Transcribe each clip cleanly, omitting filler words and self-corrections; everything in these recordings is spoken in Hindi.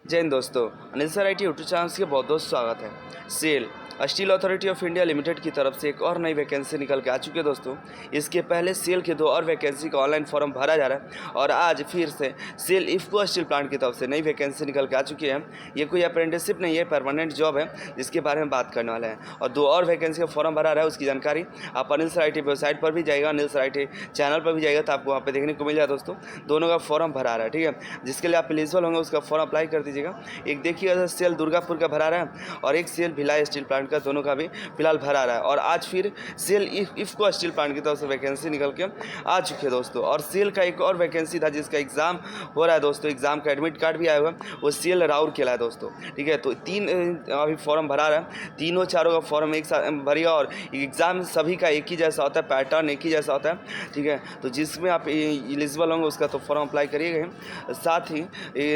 जय हिंद दोस्तों, Anil sir IT YouTube channel के बहुत बहुत स्वागत है। SAIL Steel Authority of India Limited की तरफ से एक और नई वैकेंसी निकल के आ चुकी है दोस्तों। इसके पहले सेल के 2 और वैकेंसी का ऑनलाइन फॉर्म भरा जा रहा है और आज फिर से सेल इफ्को स्टील प्लांट की तरफ से नई वैकेंसी निकल के आ चुकी है। ये कोई अप्रेंटिसशिप नहीं है, परमानेंट जॉब है, जिसके बारे में बात करने वाले हैं। और 2 और वैकेंसी का फॉर्म भरा रहा है, उसकी जानकारी आप अनिल सर IT वेबसाइट पर भी जाएगा, अनिल सर IT चैनल पर भी जाएगा तो आपको वहाँ पर देखने को मिल जाएगा दोस्तों। दोनों का फॉर्म भरा रहा है, ठीक है। जिसके लिए आप एलिजिबल होंगे उसका फॉर्म अप्लाई कर दीजिएगा। एक देखिएगा सेल दुर्गापुर का भरा रहा है और एक सेल भिलाई स्टील प्लांट का, दोनों का भी फिलहाल भरा रहा है। और आज फिर सेल इफ्को स्टील प्लांट की तरफ से वैकेंसी निकल के आ चुकी है दोस्तों। और सेल का एक और वैकेंसी था जिसका एग्जाम हो रहा है दोस्तों, एग्जाम का एडमिट कार्ड भी आया हुआ है, वो सेल राउर केला है दोस्तों, ठीक है। तो 3 अभी फॉर्म भरा रहा है, तीनों चारों का फॉर्म एक साथ भरिएगा और एग्जाम सभी का एक ही जैसा होता है, पैटर्न एक ही जैसा होता है, ठीक है। तो जिसमें आप एलिजिबल होंगे उसका तो फॉर्म अप्लाई करिएगा, साथ ही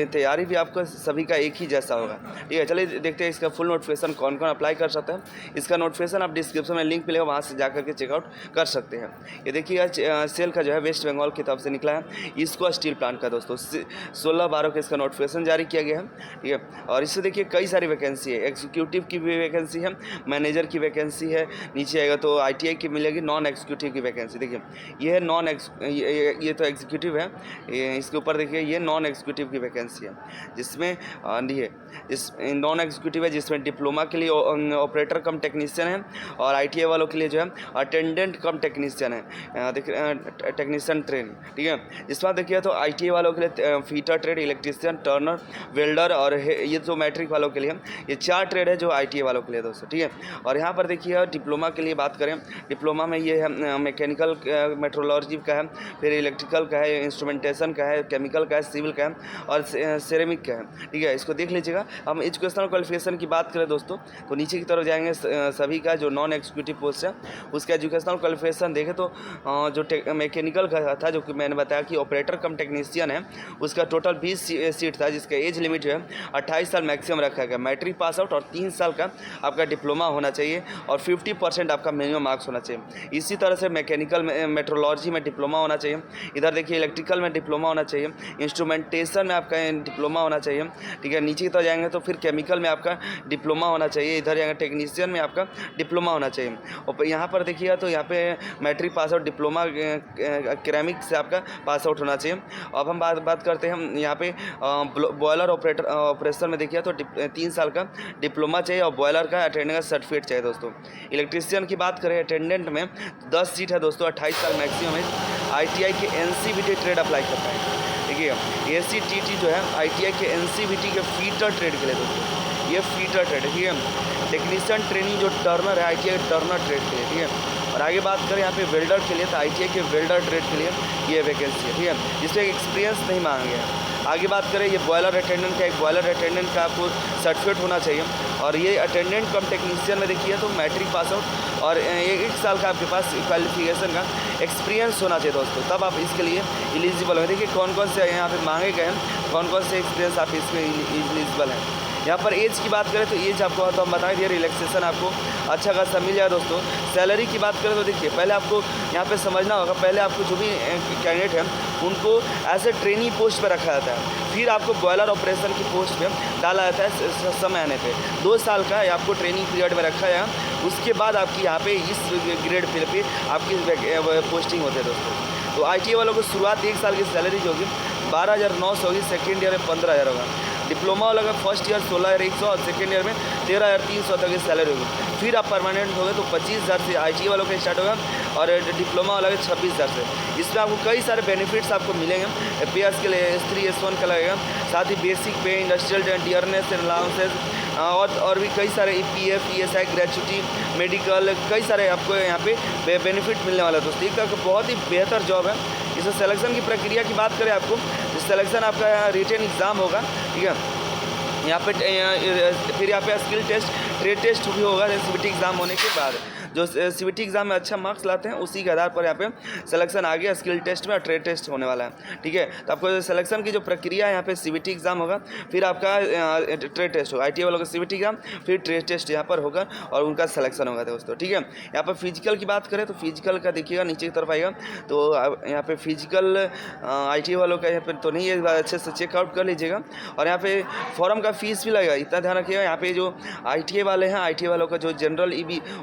तैयारी भी आपका सभी का एक ही जैसा होगा, ठीक है। चलिए देखते हैं इसका फुल नोटिफिकेशन कौन कौन अप्लाई कर सकता है। इसका नोटिफिकेशन आप डिस्क्रिप्शन में लिंक मिलेगा, वहाँ से जाकर के चेकआउट कर सकते हैं। ये देखिएगा सेल का जो है वेस्ट बंगाल की तरफ से निकला है, इसको स्टील प्लांट का दोस्तों 16/12 को इसका नोटिफिकेशन जारी किया गया है, ठीक है। और इससे देखिए कई सारी वैकेंसी है, एग्जीक्यूटिव की भी वैकेंसी है, मैनेजर की वैकेंसी है, नीचे आएगा तो ITI की मिलेगी, नॉन एग्जीक्यूटिव की वैकेंसी देखिए ये है ये तो एग्जीक्यूटिव है, इसके ऊपर देखिए ये नॉन एग्जीक्यूटिव की वैकेंसी है, जिसमें इस नॉन एग्जीक्यूटिव है जिसमें डिप्लोमा के लिए ऑपरेटर कम टेक्नीशियन है और ITI वालों के लिए जो है अटेंडेंट कम टेक्नीशियन है, टेक्नीशियन ट्रेन, ठीक है। इसमें देखिए तो ITI वालों के लिए fitter trade, electrician, Turner, welder और ये जो मैट्रिक वालों के लिए ये 4 ट्रेड है जो ITI वालों के लिए दोस्तों, ठीक है। और यहाँ पर देखिए डिप्लोमा के लिए बात करें, डिप्लोमा में ये है मैकेनिकल मेट्रोलॉजी का है, फिर इलेक्ट्रिकल का है, इंस्ट्रूमेंटेशन का है, केमिकल का है, सिविल का है और सेरेमिक का है, ठीक है। इसको देख लीजिएगा। हम एजुकेशनल क्वालिफिकेशन की बात करें दोस्तों तो नीचे की तरफ जाएंगे, सभी का जो नॉन एग्जीक्यूटिव पोस्ट है उसका एजुकेशनल क्वालिफिकेशन देखें तो जो मैकेनिकल का था, जो कि मैंने बताया कि ऑपरेटर कम टेक्नीशियन है, उसका टोटल 20 सीट था, जिसका एज लिमिट जो है 28 साल मैक्सिमम रखा गया, मैट्रिक पास आउट और 3 साल का आपका डिप्लोमा होना चाहिए और 50% आपका मिनिमम मार्क्स होना चाहिए। इसी तरह से मैकेनिकल मेट्रोलॉजी में डिप्लोमा होना चाहिए, इधर देखिए इलेक्ट्रिकल में डिप्लोमा होना चाहिए, इंस्ट्रूमेंटेशन में आपका डिप्लोमा होना चाहिए, ठीक है। नीचे की तरफ जाएंगे तो फिर केमिकल में आपका डिप्लोमा होना चाहिए, इधर जाएंगे टेक्नीशियन में आपका डिप्लोमा होना चाहिए। और यहाँ पर देखिएगा तो यहाँ पे मैट्रिक पास आउट, डिप्लोमा केरामिक से आपका पास आउट होना चाहिए। अब हम बात करते हैं यहाँ पे बॉयलर ऑपरेशन में देखिए तो 3 साल का डिप्लोमा चाहिए और बॉयलर का अटेंडेंट का सर्टिफिकेट चाहिए दोस्तों। इलेक्ट्रीशियन की बात करें अटेंडेंट में 10 सीट है दोस्तों, 28 साल मैक्सिमम है। ITI के NCVT ट्रेड अप्लाई कर पाएंगे, देखिए ACTT जो है ITI के NCVT के फीटर ट्रेड के लिए दोस्तों, ये फीटर ट्रेड है, ठीक है। टेक्नीशियन ट्रेनिंग जो टर्नर है ITI टर्नर ट्रेड के लिए, ठीक है। और आगे बात करें यहाँ पे वेल्डर के लिए तो ITI के वेल्डर ट्रेड के लिए ये वैकेंसी है, ठीक है, जिसमें एक्सपीरियंस नहीं मांगा गया है। आगे बात करें ये बॉयलर अटेंडेंट का, एक बॉयलर अटेंडेंट का आपको सर्टिफिकेट होना चाहिए और ये अटेंडेंट कम टेक्नीशियन में देखिए तो मैट्रिक पास आउट और 1 साल का आपके पास क्वालिफिकेशन का एक्सपीरियंस होना चाहिए दोस्तों, तब आप इसके लिए एलिजिबल हो। देखिए कौन कौन से यहाँ पे मांगे गए हैं, कौन कौन से एक्सपीरियंस आप इसमें एलिजिबल हैं। यहाँ पर एज की बात करें तो एज आपको तो हम बताएं दिए, रिलैक्सेशन आपको अच्छा खासा मिल जाए दोस्तों। सैलरी की बात करें तो देखिए पहले आपको यहाँ पे समझना होगा, पहले आपको जो भी कैंडिडेट हैं उनको एज ए ट्रेनी पोस्ट पर रखा जाता है, फिर आपको बॉयलर ऑपरेशन की पोस्ट पे डाला जाता है समय आने पे। 2 साल का आपको ट्रेनिंग पीरियड में रखा है, उसके बाद आपकी यहाँ पे इस ग्रेड पे आपकी पोस्टिंग होती है दोस्तों। तो ITI वालों को शुरुआत 1 साल की सैलरी जो होगी 12,900 होगी, सेकेंड ईयर में 15,000 होगा। डिप्लोमा वाला का फर्स्ट ईयर 16,100 और सेकेंड ईयर में 13,300 तक की सैलरी होगी। फिर आप परमानेंट हो गए तो 25,000 से ITI वालों का स्टार्ट होगा और डिप्लोमा वाला का 26,000 से। इसमें आपको कई सारे बेनिफिट्स आपको मिलेंगे, PS के लिए S3 S1 का लगेगा, साथ ही बेसिक पे, इंडस्ट्रियल डियरनेस अलाउंसेस और भी कई सारे PF ESI ग्रेचुटी, मेडिकल, कई सारे आपको यहाँ पे बेनिफिट मिलने वाला है दोस्तों। एक बहुत ही बेहतर जॉब है। इसमें सिलेक्शन की प्रक्रिया की बात करें आपको, सिलेक्शन आपका रिटन एग्ज़ाम होगा, ठीक है। यहाँ पे फिर यहाँ पे स्किल टेस्ट, ट्रेड टेस्ट भी होगा CBT एग्ज़ाम होने के बाद। जो CBT एग्जाम में अच्छा मार्क्स लाते हैं उसी के आधार पर यहाँ पे सिलेक्शन आगे स्किल टेस्ट में और ट्रेड टेस्ट होने वाला है। ठीक है, तो आपको सिलेक्शन की जो प्रक्रिया है यहाँ पे CBT एग्जाम होगा, फिर आपका ट्रेड टेस्ट होगा, ITI वालों का CBT एग्जाम, फिर ट्रेड टेस्ट यहाँ पर होगा और उनका सिलेक्शन होगा दोस्तों। ठीक है, यहाँ पर फिजिकल की बात करें तो फिजिकल का देखिएगा नीचे की तरफ आएगा, तो यहाँ पे फिजिकल ITI वालों का यहाँ पे तो नहीं है, अच्छे से चेकआउट कर लीजिएगा। और यहाँ पे फॉर्म का फीस भी लगेगा, इतना ध्यान रखिएगा। यहाँ पे जो ITI वाले हैं, ITI वालों का जो जनरल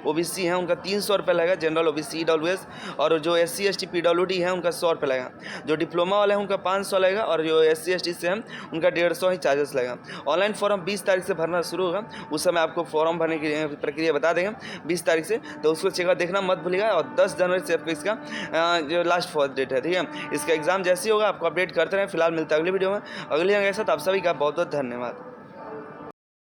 OBC है उनका 300 रुपये लगेगा, जनरल OBC EWS, और जो SC ST PWD है उनका 100 रुपये लगेगा। जो डिप्लोमा वाले हैं उनका 500 लगेगा, और जो SC ST से हैं उनका 150 ही चार्जेस लगेगा। ऑनलाइन फॉर्म 20 तारीख से भरना शुरू होगा, उस समय आपको फॉर्म भरने की प्रक्रिया बता देंगे 20 तारीख से, तो उसको चेकआउट देखना मत भूलिएगा। और 10 जनवरी से आपको इसका जो लास्ट फर्स्ट डेट है। ठीक है, इसका एग्जाम जैसे ही होगा आपको अपडेट करते रहें। फिलहाल मिलता है अगली वीडियो में अगली जगह के साथ। आप सभी का बहुत बहुत धन्यवाद।